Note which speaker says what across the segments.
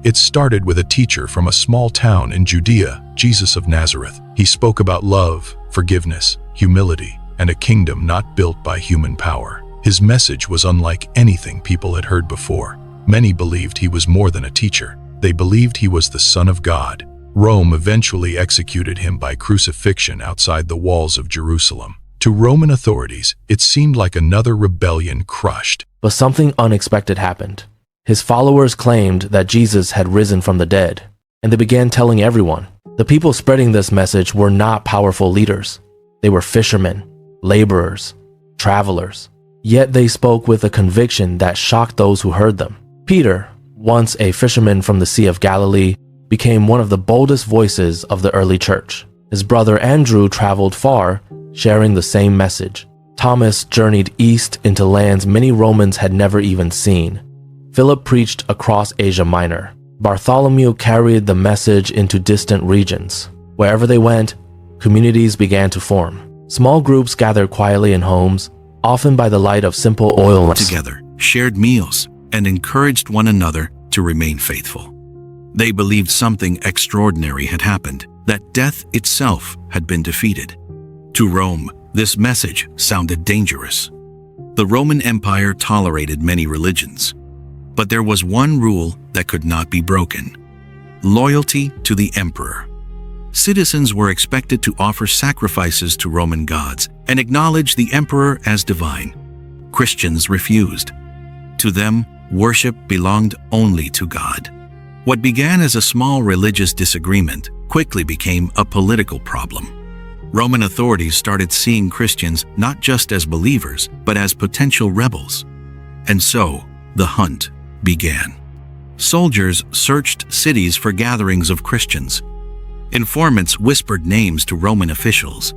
Speaker 1: It started with a teacher from a small town in Judea, Jesus of Nazareth. He spoke about love, forgiveness, humility, and a kingdom not built by human power. His message was unlike anything people had heard before. Many believed he was more than a teacher. They believed he was the Son of God. Rome eventually executed him by crucifixion outside the walls of Jerusalem. To Roman authorities, it seemed like another rebellion crushed.
Speaker 2: But something unexpected happened. His followers claimed that Jesus had risen from the dead, and they began telling everyone. The people spreading this message were not powerful leaders. They were fishermen, laborers, travelers. Yet they spoke with a conviction that shocked those who heard them. Peter, once a fisherman from the Sea of Galilee, became one of the boldest voices of the early church. His brother Andrew traveled far, sharing the same message. Thomas journeyed east into lands many Romans had never even seen. Philip preached across Asia Minor. Bartholomew carried the message into distant regions. Wherever they went, communities began to form. Small groups gathered quietly in homes, often by the light of simple oil lamps.
Speaker 3: Together, shared meals, and encouraged one another to remain faithful. They believed something extraordinary had happened, that death itself had been defeated. To Rome, this message sounded dangerous. The Roman Empire tolerated many religions, but there was one rule that could not be broken: loyalty to the emperor. Citizens were expected to offer sacrifices to Roman gods and acknowledge the emperor as divine. Christians refused. To them, worship belonged only to God. What began as a small religious disagreement quickly became a political problem. Roman authorities started seeing Christians not just as believers, but as potential rebels. And so, the hunt began. Soldiers searched cities for gatherings of Christians. Informants whispered names to Roman officials.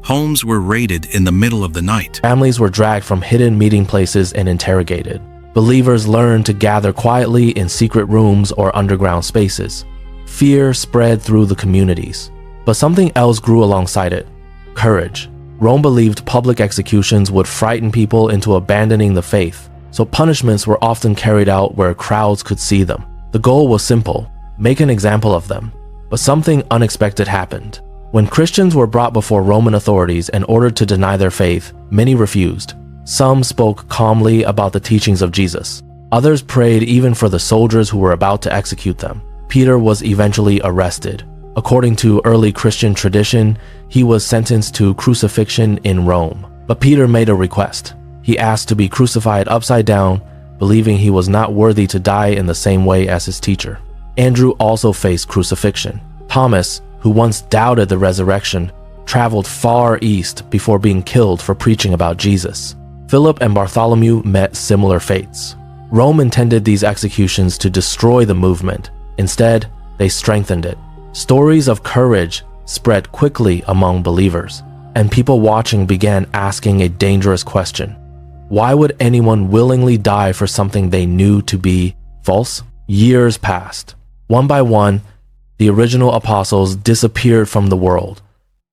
Speaker 3: Homes were raided in the middle of the night.
Speaker 2: Families were dragged from hidden meeting places and interrogated. Believers learned to gather quietly in secret rooms or underground spaces. Fear spread through the communities. But something else grew alongside it: courage. Rome believed public executions would frighten people into abandoning the faith, so punishments were often carried out where crowds could see them. The goal was simple: make an example of them. But something unexpected happened. When Christians were brought before Roman authorities and ordered to deny their faith, many refused. Some spoke calmly about the teachings of Jesus. Others prayed even for the soldiers who were about to execute them. Peter was eventually arrested. According to early Christian tradition, he was sentenced to crucifixion in Rome. But Peter made a request. He asked to be crucified upside down, believing he was not worthy to die in the same way as his teacher. Andrew also faced crucifixion. Thomas, who once doubted the resurrection, traveled far east before being killed for preaching about Jesus. Philip and Bartholomew met similar fates. Rome intended these executions to destroy the movement. Instead, they strengthened it. Stories of courage spread quickly among believers, and people watching began asking a dangerous question: why would anyone willingly die for something they knew to be false? Years passed. One by one, the original apostles disappeared from the world.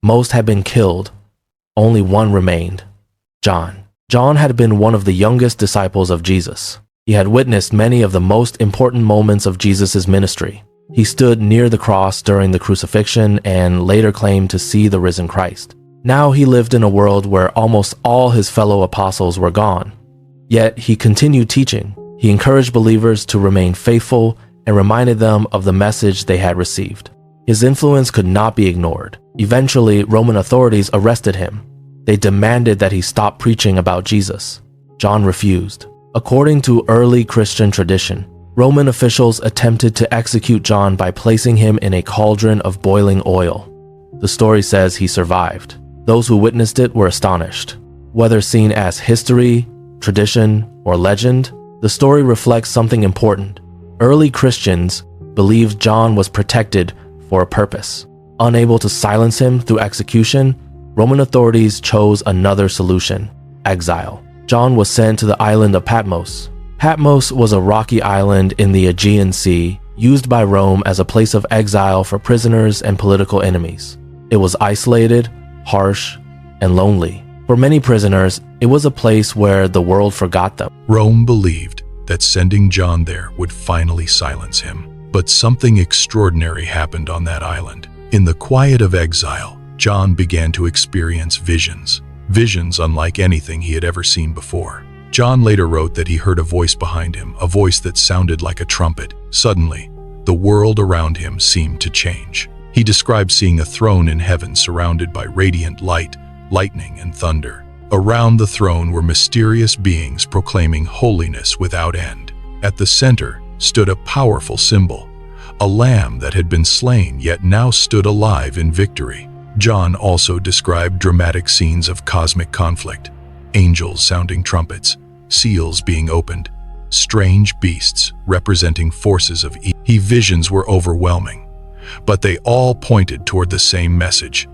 Speaker 2: Most had been killed. Only one remained: John. John had been one of the youngest disciples of Jesus. He had witnessed many of the most important moments of Jesus' ministry. He stood near the cross during the crucifixion and later claimed to see the risen Christ. Now he lived in a world where almost all his fellow apostles were gone. Yet he continued teaching. He encouraged believers to remain faithful and reminded them of the message they had received. His influence could not be ignored. Eventually, Roman authorities arrested him. They demanded that he stop preaching about Jesus. John refused. According to early Christian tradition, Roman officials attempted to execute John by placing him in a cauldron of boiling oil. The story says he survived. Those who witnessed it were astonished. Whether seen as history, tradition, or legend, the story reflects something important. Early Christians believed John was protected for a purpose. Unable to silence him through execution, Roman authorities chose another solution: exile. John was sent to the island of Patmos. Patmos was a rocky island in the Aegean Sea, used by Rome as a place of exile for prisoners and political enemies. It was isolated, harsh, and lonely. For many prisoners, it was a place where the world forgot them.
Speaker 1: Rome believed that sending John there would finally silence him. But something extraordinary happened on that island. In the quiet of exile, John began to experience visions. Visions unlike anything he had ever seen before. John later wrote that he heard a voice behind him, a voice that sounded like a trumpet. Suddenly, the world around him seemed to change. He described seeing a throne in heaven surrounded by radiant light, lightning, and thunder. Around the throne were mysterious beings proclaiming holiness without end. At the center stood a powerful symbol, a lamb that had been slain yet now stood alive in victory. John also described dramatic scenes of cosmic conflict, angels sounding trumpets, seals being opened, strange beasts representing forces of evil. His visions were overwhelming, but they all pointed toward the same message.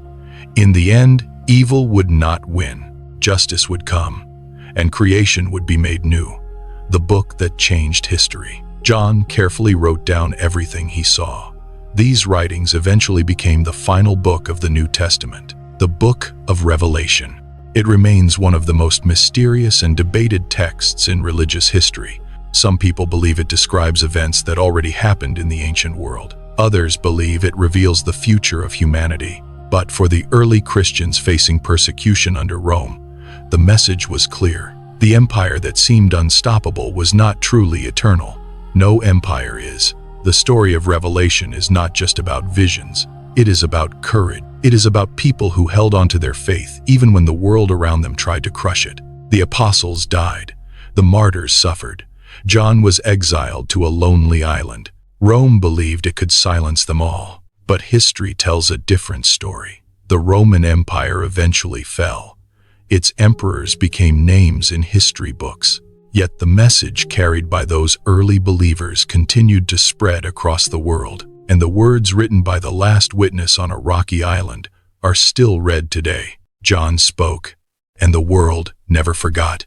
Speaker 1: In the end, evil would not win, justice would come, and creation would be made new, the book that changed history. John carefully wrote down everything he saw. These writings eventually became the final book of the New Testament, the Book of Revelation. It remains one of the most mysterious and debated texts in religious history. Some people believe it describes events that already happened in the ancient world. Others believe it reveals the future of humanity. But for the early Christians facing persecution under Rome, the message was clear. The empire that seemed unstoppable was not truly eternal. No empire is. The story of Revelation is not just about visions. It is about courage. It is about people who held on to their faith even when the world around them tried to crush it. The apostles died. The martyrs suffered. John was exiled to a lonely island. Rome believed it could silence them all. But history tells a different story. The Roman Empire eventually fell. Its emperors became names in history books. Yet the message carried by those early believers continued to spread across the world, and the words written by the last witness on a rocky island are still read today. John spoke, and the world never forgot.